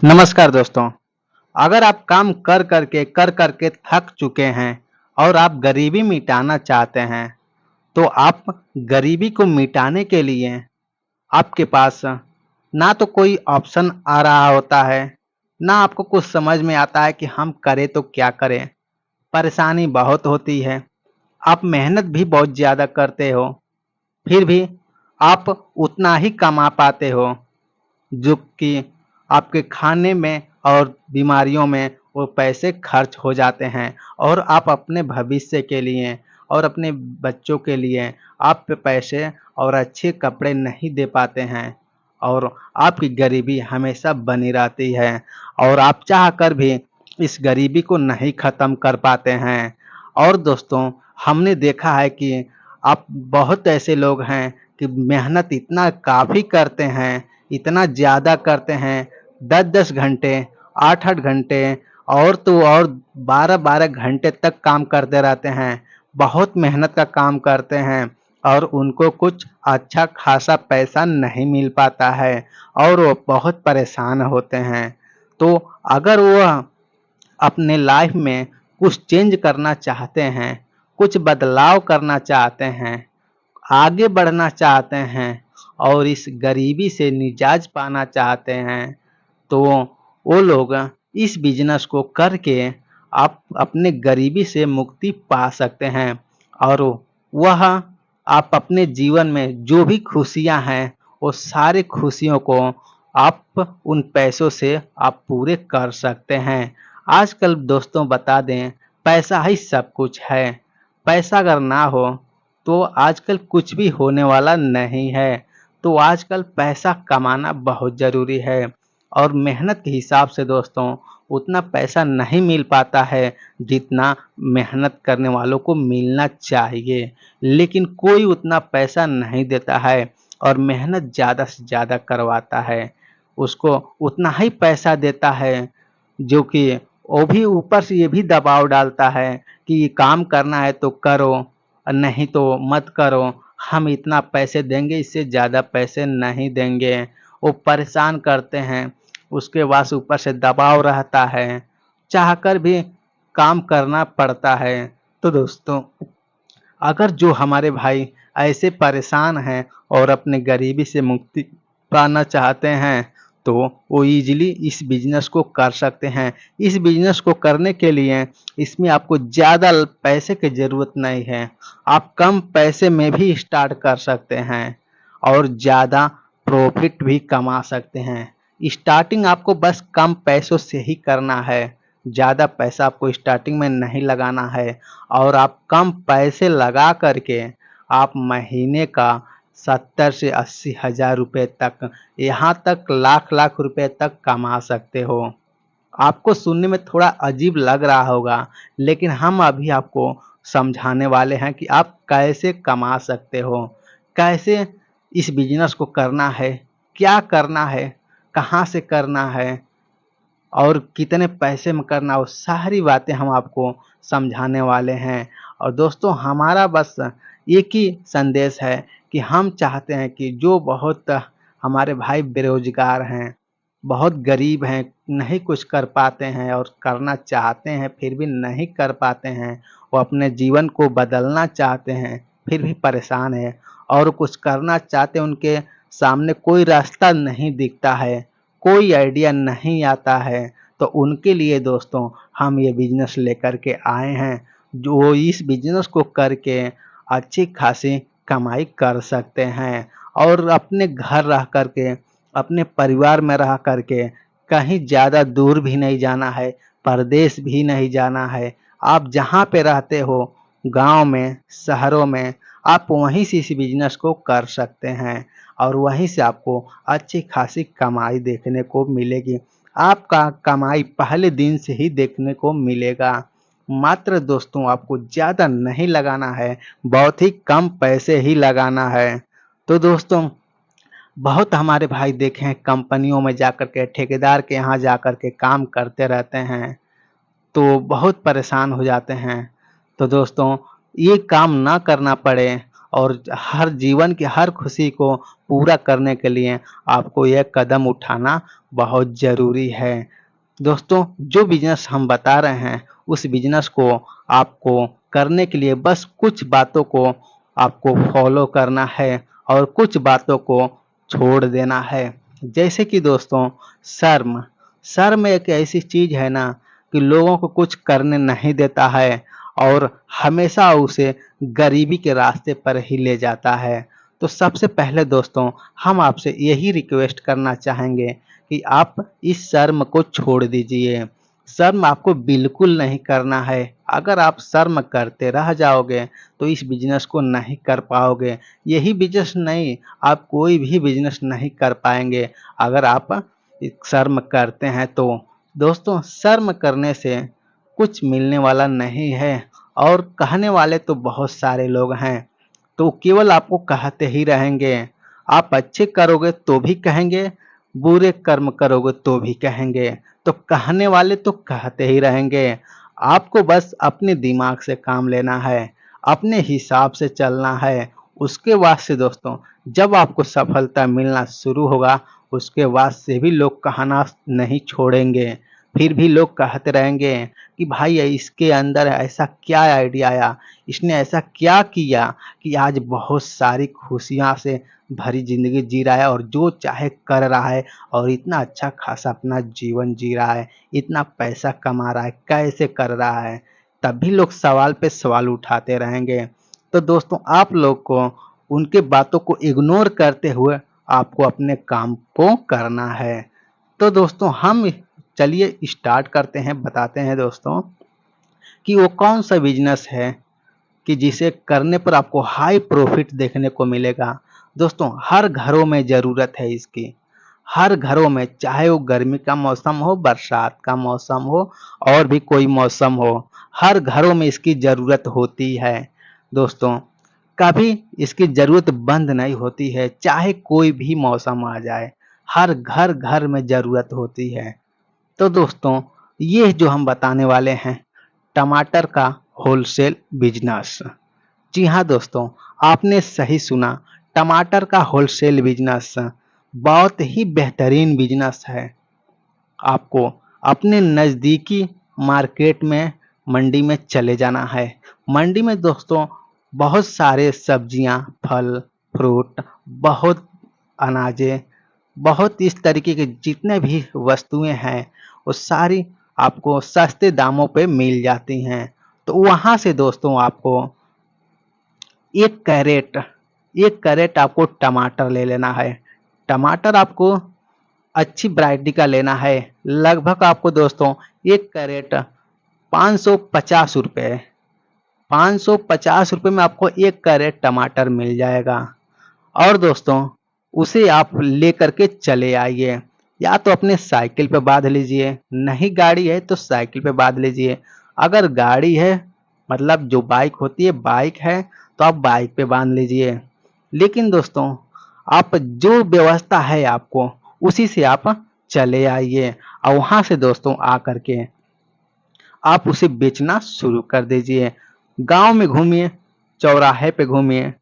नमस्कार दोस्तों। अगर आप काम कर करके थक चुके हैं और आप गरीबी मिटाना चाहते हैं, तो आप गरीबी को मिटाने के लिए आपके पास ना तो कोई ऑप्शन आ रहा होता है, ना आपको कुछ समझ में आता है कि हम करें तो क्या करें। परेशानी बहुत होती है, आप मेहनत भी बहुत ज़्यादा करते हो, फिर भी आप उतना ही कमा पाते हो जो कि आपके खाने में और बीमारियों में वो पैसे खर्च हो जाते हैं और आप अपने भविष्य के लिए और अपने बच्चों के लिए आप पे पैसे और अच्छे कपड़े नहीं दे पाते हैं और आपकी गरीबी हमेशा बनी रहती है और आप चाह कर भी इस गरीबी को नहीं ख़त्म कर पाते हैं। और दोस्तों, हमने देखा है कि आप बहुत ऐसे लोग हैं कि मेहनत इतना काफ़ी करते हैं, इतना ज़्यादा करते हैं, 10-10 घंटे, 8-8 घंटे और तो और 12-12 घंटे तक काम करते रहते हैं। बहुत मेहनत का काम करते हैं और उनको कुछ अच्छा खासा पैसा नहीं मिल पाता है और वो बहुत परेशान होते हैं। तो अगर वह अपने लाइफ में कुछ चेंज करना चाहते हैं, कुछ बदलाव करना चाहते हैं, आगे बढ़ना चाहते हैं और इस गरीबी से निजात पाना चाहते हैं, तो वो लोग इस बिज़नेस को करके आप अपने गरीबी से मुक्ति पा सकते हैं और वह आप अपने जीवन में जो भी खुशियाँ हैं, वो सारी खुशियों को आप उन पैसों से आप पूरे कर सकते हैं। आजकल दोस्तों बता दें, पैसा ही सब कुछ है। पैसा अगर ना हो तो आजकल कुछ भी होने वाला नहीं है। तो आजकल पैसा कमाना बहुत ज़रूरी है और मेहनत के हिसाब से दोस्तों उतना पैसा नहीं मिल पाता है जितना मेहनत करने वालों को मिलना चाहिए। लेकिन कोई उतना पैसा नहीं देता है और मेहनत ज़्यादा से ज़्यादा करवाता है। उसको उतना ही पैसा देता है जो कि वो भी ऊपर से ये भी दबाव डालता है कि ये काम करना है तो करो और नहीं तो मत करो, हम इतना पैसे देंगे, इससे ज़्यादा पैसे नहीं देंगे। वो परेशान करते हैं, उसके बाद से ऊपर से दबाव रहता है, चाहकर भी काम करना पड़ता है। तो दोस्तों, अगर जो हमारे भाई ऐसे परेशान हैं और अपने गरीबी से मुक्ति पाना चाहते हैं, तो वो ईज़िली इस बिज़नेस को कर सकते हैं। इस बिज़नेस को करने के लिए इसमें आपको ज़्यादा पैसे की ज़रूरत नहीं है। आप कम पैसे में भी स्टार्ट कर सकते हैं और ज़्यादा प्रॉफ़िट भी कमा सकते हैं। स्टार्टिंग आपको बस कम पैसों से ही करना है। ज़्यादा पैसा आपको स्टार्टिंग में नहीं लगाना है और आप कम पैसे लगा करके आप महीने का 70 से 80 हज़ार रुपये तक, यहाँ तक लाख-लाख रुपए तक कमा सकते हो। आपको सुनने में थोड़ा अजीब लग रहा होगा, लेकिन हम अभी आपको समझाने वाले हैं कि आप कैसे कमा सकते हो, कैसे इस बिज़नेस को करना है, क्या करना है, कहाँ से करना है और कितने पैसे में करना, वो सारी बातें हम आपको समझाने वाले हैं। और दोस्तों, हमारा बस एक ही संदेश है कि हम चाहते हैं कि जो बहुत हमारे भाई बेरोज़गार हैं, बहुत गरीब हैं, नहीं कुछ कर पाते हैं और करना चाहते हैं फिर भी नहीं कर पाते हैं, वो अपने जीवन को बदलना चाहते हैं फिर भी परेशान हैं और कुछ करना चाहते हैं, उनके सामने कोई रास्ता नहीं दिखता है, कोई आइडिया नहीं आता है, तो उनके लिए दोस्तों हम ये बिज़नेस लेकर के आए हैं, जो इस बिज़नेस को करके अच्छी खासी कमाई कर सकते हैं और अपने घर रह कर के, अपने परिवार में रह कर के कहीं ज़्यादा दूर भी नहीं जाना है, परदेश भी नहीं जाना है। आप जहाँ पे रहते हो, गाँव में, शहरों में, आप वहीं से इस बिज़नेस को कर सकते हैं और वहीं से आपको अच्छी खासी कमाई देखने को मिलेगी। आपका कमाई पहले दिन से ही देखने को मिलेगा। मात्र दोस्तों आपको ज़्यादा नहीं लगाना है, बहुत ही कम पैसे ही लगाना है। तो दोस्तों, बहुत हमारे भाई देखे हैं कंपनियों में जाकर के, ठेकेदार के यहाँ जाकर के काम करते रहते हैं, तो बहुत परेशान हो जाते हैं। तो दोस्तों, ये काम ना करना पड़े और हर जीवन की हर खुशी को पूरा करने के लिए आपको यह कदम उठाना बहुत ज़रूरी है। दोस्तों, जो बिज़नेस हम बता रहे हैं उस बिज़नेस को आपको करने के लिए बस कुछ बातों को आपको फॉलो करना है और कुछ बातों को छोड़ देना है। जैसे कि दोस्तों, शर्म। शर्म एक ऐसी चीज़ है ना कि लोगों को कुछ करने नहीं देता है और हमेशा उसे गरीबी के रास्ते पर ही ले जाता है। तो सबसे पहले दोस्तों, हम आपसे यही रिक्वेस्ट करना चाहेंगे कि आप इस शर्म को छोड़ दीजिए। शर्म आपको बिल्कुल नहीं करना है। अगर आप शर्म करते रह जाओगे तो इस बिज़नेस को नहीं कर पाओगे। यही बिज़नेस नहीं, आप कोई भी बिज़नेस नहीं कर पाएँगे अगर आप शर्म करते हैं तो। दोस्तों, शर्म करने से कुछ मिलने वाला नहीं है और कहने वाले तो बहुत सारे लोग हैं, तो केवल आपको कहते ही रहेंगे। आप अच्छे करोगे तो भी कहेंगे, बुरे कर्म करोगे तो भी कहेंगे। तो कहने वाले तो कहते ही रहेंगे। आपको बस अपने दिमाग से काम लेना है, अपने हिसाब से चलना है। उसके बाद से दोस्तों, जब आपको सफलता मिलना शुरू होगा, उसके बाद से भी लोग कहना नहीं छोड़ेंगे। फिर भी लोग कहते रहेंगे कि भाई इसके अंदर ऐसा क्या आइडिया आया, इसने ऐसा क्या किया कि आज बहुत सारी खुशियाँ से भरी ज़िंदगी जी रहा है और जो चाहे कर रहा है और इतना अच्छा खासा अपना जीवन जी रहा है, इतना पैसा कमा रहा है, कैसे कर रहा है? तब भी लोग सवाल पे सवाल उठाते रहेंगे। तो दोस्तों, आप लोग को उनके बातों को इग्नोर करते हुए आपको अपने काम को करना है। तो दोस्तों, हम चलिए स्टार्ट करते हैं, बताते हैं दोस्तों कि वो कौन-सा बिज़नेस है कि जिसे करने पर आपको हाई प्रॉफ़िट देखने को मिलेगा। दोस्तों, हर घरों में ज़रूरत है इसकी। हर घरों में, चाहे वो गर्मी का मौसम हो, बरसात का मौसम हो और भी कोई मौसम हो, हर घरों में इसकी ज़रूरत होती है। दोस्तों, कभी इसकी ज़रूरत बंद नहीं होती है, चाहे कोई भी मौसम आ जाए, हर घर-घर में ज़रूरत होती है। तो दोस्तों, ये जो हम बताने वाले हैं, टमाटर का होलसेल बिजनेस। जी हाँ दोस्तों, आपने सही सुना, टमाटर का होलसेल बिजनेस बहुत ही बेहतरीन बिजनेस है। आपको अपने नज़दीकी मार्केट में, मंडी में चले जाना है। मंडी में दोस्तों बहुत सारे सब्जियां, फल, फ्रूट, बहुत अनाजें, बहुत इस तरीके के जितने भी वस्तुएं हैं वो सारी आपको सस्ते दामों पे मिल जाती हैं। तो वहाँ से दोस्तों आपको एक कैरेट एक कैरेट आपको टमाटर ले लेना है। टमाटर आपको अच्छी वैरायटी का लेना है। लगभग आपको दोस्तों एक कैरेट 550 रुपये, 550 रुपये में आपको एक कैरेट टमाटर मिल जाएगा। और दोस्तों, उसे आप लेकर के चले आइए, या तो अपने साइकिल पे बांध लीजिए, नहीं गाड़ी है तो साइकिल पे बांध लीजिए। अगर गाड़ी है, मतलब जो बाइक होती है, बाइक है तो आप बाइक पे बांध लीजिए। लेकिन दोस्तों, आप जो व्यवस्था है आपको उसी से आप चले आइए और वहां से दोस्तों आकर के आप उसे बेचना शुरू कर दीजिए। गांव में घूमिए, चौराहे पे घूमिए,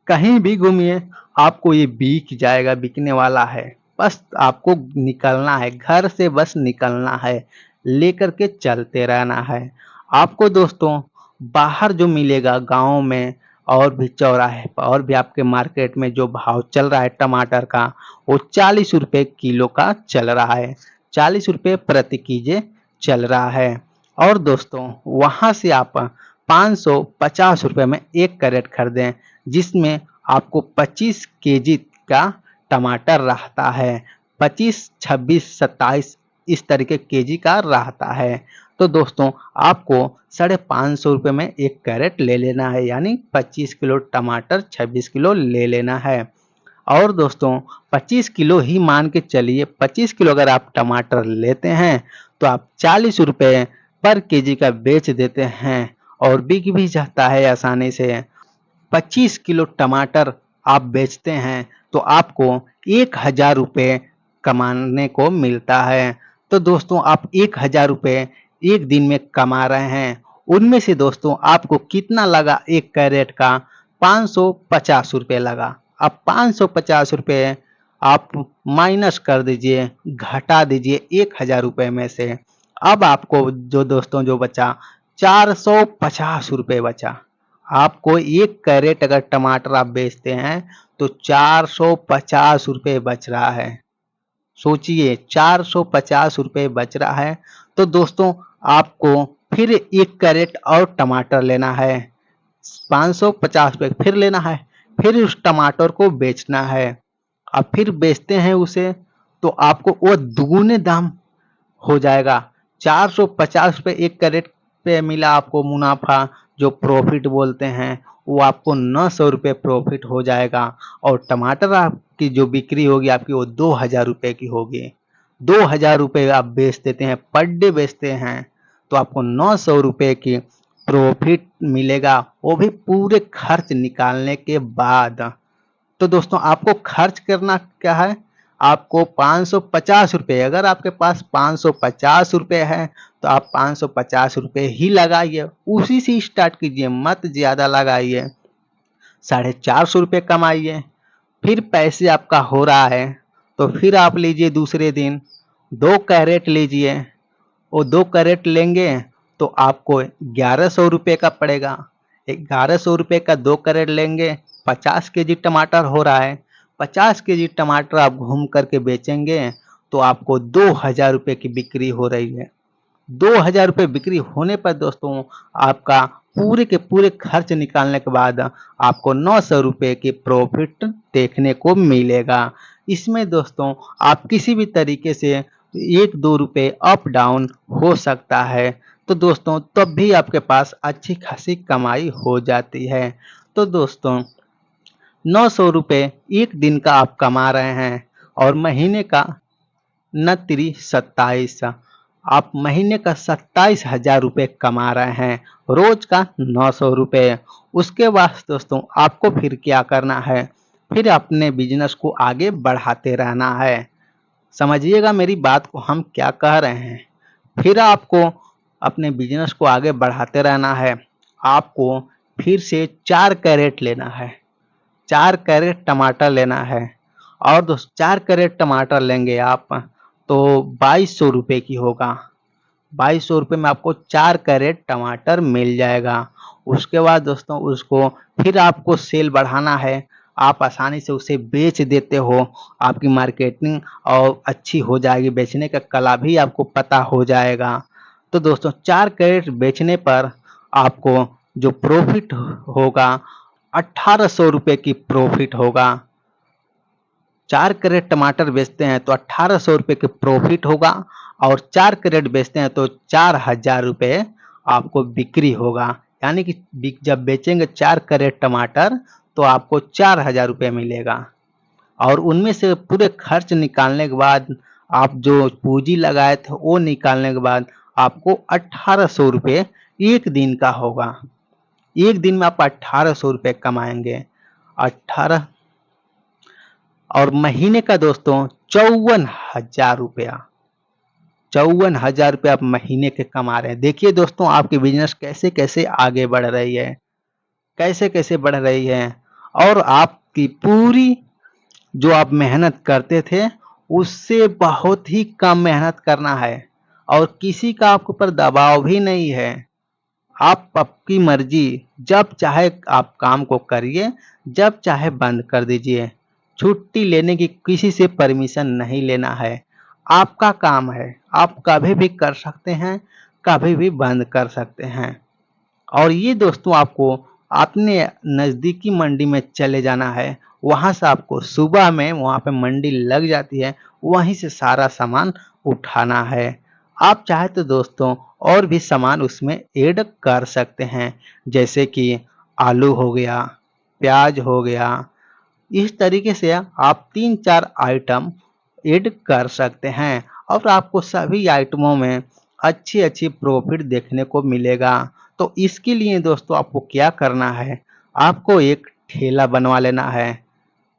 कहीं भी घूमिए, आपको ये बिक जाएगा, बिकने वाला है। बस आपको निकलना है, घर से बस निकलना है, लेकर के चलते रहना है। आपको दोस्तों बाहर जो मिलेगा गाँव में और भी चौराहे पर और भी आपके मार्केट में जो भाव चल रहा है टमाटर का, वो 40 रुपये किलो का चल रहा है, 40 रुपये प्रति केजी चल रहा है। और दोस्तों, वहाँ से आप 550 रुपये में एक कैरेट खरीदें, जिसमें आपको 25 केजी का टमाटर रहता है। 25, 26, 27 इस तरीके केजी का रहता है। तो दोस्तों, आपको 550 रुपये में एक कैरेट ले लेना है, यानी 25 किलो टमाटर, 26 किलो ले लेना है। और दोस्तों 25 किलो ही मान के चलिए, 25 किलो अगर आप टमाटर लेते हैं तो आप 40 रुपये पर केजी का बेच देते हैं और बिक भी जाता है आसानी से। 25 किलो टमाटर आप बेचते हैं तो आपको 1000 रुपये कमाने को मिलता है। तो दोस्तों, आप 1000 रुपये एक दिन में कमा रहे हैं। उनमें से दोस्तों आपको कितना लगा एक कैरेट का, 550 रुपये लगा। अब 550 रुपये आप माइनस कर दीजिए, घटा दीजिए 1000 रुपये में से। अब आपको जो दोस्तों जो बचा 450 रुपये बचा। आपको 1 कैरेट अगर टमाटर आप बेचते हैं तो 450 रुपये बच रहा है। सोचिए 450 रुपये बच रहा है। तो दोस्तों आपको फिर 1 कैरेट और टमाटर लेना है, 550 रुपये फिर लेना है, फिर उस टमाटर को बेचना है। अब फिर बेचते हैं उसे तो आपको वो दुगुने दाम हो जाएगा। 450 रुपये 1 कैरेट पे मिला आपको मुनाफा, जो प्रॉफिट बोलते हैं, वो आपको 900 रुपये प्रॉफिट हो जाएगा। और टमाटर आपकी जो बिक्री होगी आपकी वो 2000 रुपये की होगी। 2000 रुपये आप बेच देते हैं, पर डे बेचते हैं तो आपको 900 रुपये की प्रॉफिट मिलेगा, वो भी पूरे खर्च निकालने के बाद। तो दोस्तों आपको खर्च करना क्या है, आपको 550 रुपये, अगर आपके पास 550 रुपये है तो आप 550 रुपये ही लगाइए, उसी से स्टार्ट कीजिए, मत ज़्यादा लगाइए। 450 रुपये कमाइए। फिर पैसे आपका हो रहा है तो फिर आप लीजिए दूसरे दिन 2 कैरेट लीजिए। वो 2 कैरेट लेंगे तो आपको 1100 रुपये का पड़ेगा। 1100 रुपये का 2 कैरेट लेंगे, 50 केजी टमाटर हो रहा है। 50 केजी टमाटर आप घूम करके बेचेंगे तो आपको 2000 रुपये की बिक्री हो रही है। 2000 रुपये बिक्री होने पर दोस्तों आपका पूरे के पूरे खर्च निकालने के बाद आपको 900 रुपये की प्रॉफिट देखने को मिलेगा। इसमें दोस्तों आप किसी भी तरीके से 1-2 रुपये अप डाउन हो सकता है, तो दोस्तों तब भी आपके पास अच्छी खासी कमाई हो जाती है। तो दोस्तों 900 रुपये एक दिन का आप कमा रहे हैं और महीने का 27, आप महीने का 27,000 रुपये कमा रहे हैं, रोज का 900 रुपये। उसके बाद दोस्तों आपको फिर क्या करना है, फिर अपने बिजनेस को आगे बढ़ाते रहना है। समझिएगा मेरी बात को हम क्या कह रहे हैं। फिर आपको अपने बिजनेस को आगे बढ़ाते रहना है। आपको फिर से 4 कैरेट लेना है, 4 कैरेट टमाटर लेना है। और दोस्त 4 कैरेट टमाटर लेंगे आप तो 2200 रुपये की होगा। 2200 रुपये में आपको 4 कैरेट टमाटर मिल जाएगा। उसके बाद दोस्तों उसको फिर आपको सेल बढ़ाना है, आप आसानी से उसे बेच देते हो, आपकी मार्केटिंग और अच्छी हो जाएगी, बेचने का कला भी आपको पता हो जाएगा। तो दोस्तों 4 कैरेट बेचने पर आपको जो प्रॉफिट होगा 1800 रुपये की प्रॉफिट होगा। 4 कैरेट टमाटर बेचते हैं तो 1800 रुपये की प्रॉफिट होगा और 4 कैरेट बेचते हैं तो 4000 रुपये आपको बिक्री होगा। यानी कि जब बेचेंगे 4 कैरेट टमाटर तो आपको 4000 रुपये मिलेगा। और उनमें से पूरे खर्च निकालने के बाद, आप जो पूंजी लगाए थे वो निकालने के बाद आपको 1800 रुपये एक दिन का होगा। एक दिन में आप 1800 रुपये कमाएंगे। 18 और महीने का दोस्तों 54,000 रुपया, 54,000 रुपये आप महीने के कमा रहे हैं। देखिए दोस्तों आपकी बिजनेस कैसे कैसे आगे बढ़ रही है, कैसे कैसे बढ़ रही है। और आपकी पूरी जो आप मेहनत करते थे उससे बहुत ही कम मेहनत करना है और किसी का आपके ऊपर दबाव भी नहीं है। आप आपकी मर्जी, जब चाहे आप काम को करिए, जब चाहे बंद कर दीजिए। छुट्टी लेने की किसी से परमिशन नहीं लेना है, आपका काम है, आप कभी भी कर सकते हैं, कभी भी बंद कर सकते हैं। और ये दोस्तों आपको अपने नज़दीकी मंडी में चले जाना है, वहाँ से आपको सुबह में वहाँ पे मंडी लग जाती है, वहीं से सारा सामान उठाना है। आप चाहे तो दोस्तों और भी सामान उसमें ऐड कर सकते हैं, जैसे कि आलू हो गया, प्याज हो गया। इस तरीके से आप 3-4 आइटम ऐड कर सकते हैं और आपको सभी आइटमों में अच्छी अच्छी प्रॉफिट देखने को मिलेगा। तो इसके लिए दोस्तों आपको क्या करना है, आपको एक ठेला बनवा लेना है।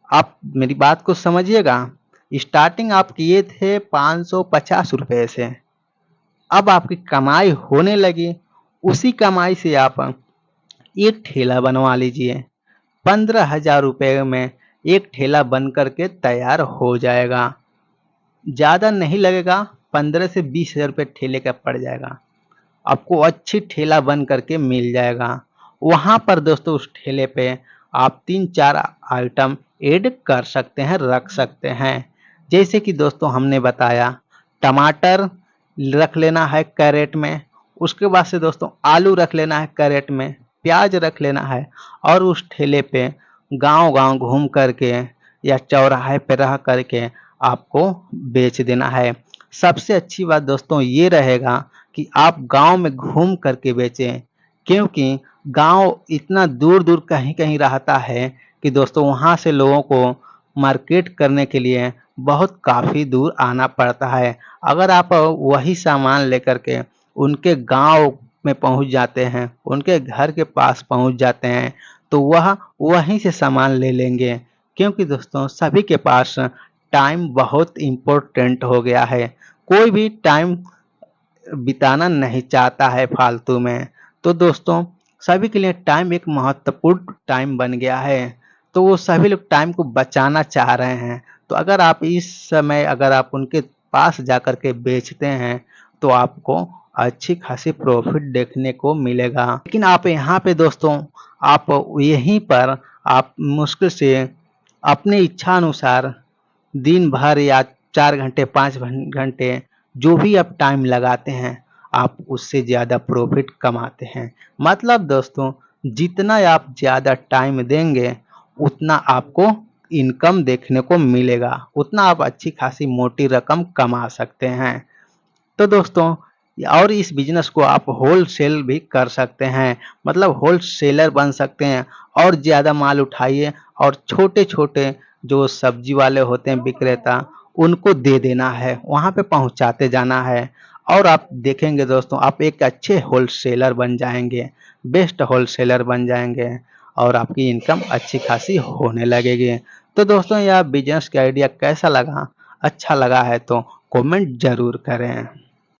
आप मेरी बात को समझिएगा। स्टार्टिंग आप किए थे 550 रुपये से, अब आपकी कमाई होने लगी, उसी कमाई से आप एक ठेला बनवा लीजिए। 15,000 रुपये में एक ठेला बन करके तैयार हो जाएगा। ज़्यादा नहीं लगेगा, 15 से 20,000 रुपये ठेले का पड़ जाएगा। आपको अच्छी ठेला बन करके मिल जाएगा। वहाँ पर दोस्तों उस ठेले पे आप 3-4 आइटम ऐड कर सकते हैं, रख सकते हैं। जैसे कि दोस्तों हमने बताया, टमाटर रख लेना है कैरेट में, उसके बाद से दोस्तों आलू रख लेना है कैरेट में, प्याज रख लेना है और उस ठेले पे गांव-गांव घूम करके या चौराहे पे रह करके आपको बेच देना है। सबसे अच्छी बात दोस्तों ये रहेगा कि आप गांव में घूम करके बेचें, क्योंकि गांव इतना दूर-दूर कहीं-कहीं रहता है कि दोस्तों वहां से लोगों को मार्केट करने के लिए बहुत काफ़ी दूर आना पड़ता है। अगर आप वही सामान लेकर के उनके गांव में पहुंच जाते हैं, उनके घर के पास पहुंच जाते हैं, तो वह वहीं से सामान ले लेंगे, क्योंकि दोस्तों सभी के पास टाइम बहुत इम्पोर्टेंट हो गया है। कोई भी टाइम बिताना नहीं चाहता है फालतू में। तो दोस्तों सभी के लिए टाइम एक महत्वपूर्ण टाइम बन गया है। तो वो सभी लोग टाइम को बचाना चाह रहे हैं। तो अगर आप इस समय अगर आप उनके पास जाकर के बेचते हैं तो आपको अच्छी खासी प्रॉफिट देखने को मिलेगा। लेकिन आप यहाँ पे दोस्तों आप यहीं पर आप मुश्किल से अपनी इच्छा अनुसार दिन भर या 4 घंटे 5 घंटे जो भी आप टाइम लगाते हैं, आप उससे ज़्यादा प्रॉफिट कमाते हैं। मतलब दोस्तों जितना आप ज़्यादा टाइम देंगे, उतना आपको इनकम देखने को मिलेगा, उतना आप अच्छी खासी मोटी रकम कमा सकते हैं। तो दोस्तों और इस बिजनेस को आप होलसेल भी कर सकते हैं, मतलब होलसेलर बन सकते हैं और ज़्यादा माल उठाइए और छोटे-छोटे जो सब्जी वाले होते हैं विक्रेता, उनको दे देना है, वहाँ पे पहुँचाते जाना है और आप देखेंगे दोस्तों आप एक अच्छे होलसेलर बन जाएँगे, बेस्ट होलसेलर बन जाएँगे और आपकी इनकम अच्छी खासी होने लगेगी। तो दोस्तों यह बिजनेस का आइडिया कैसा लगा? अच्छा लगा है तो कमेंट ज़रूर करें।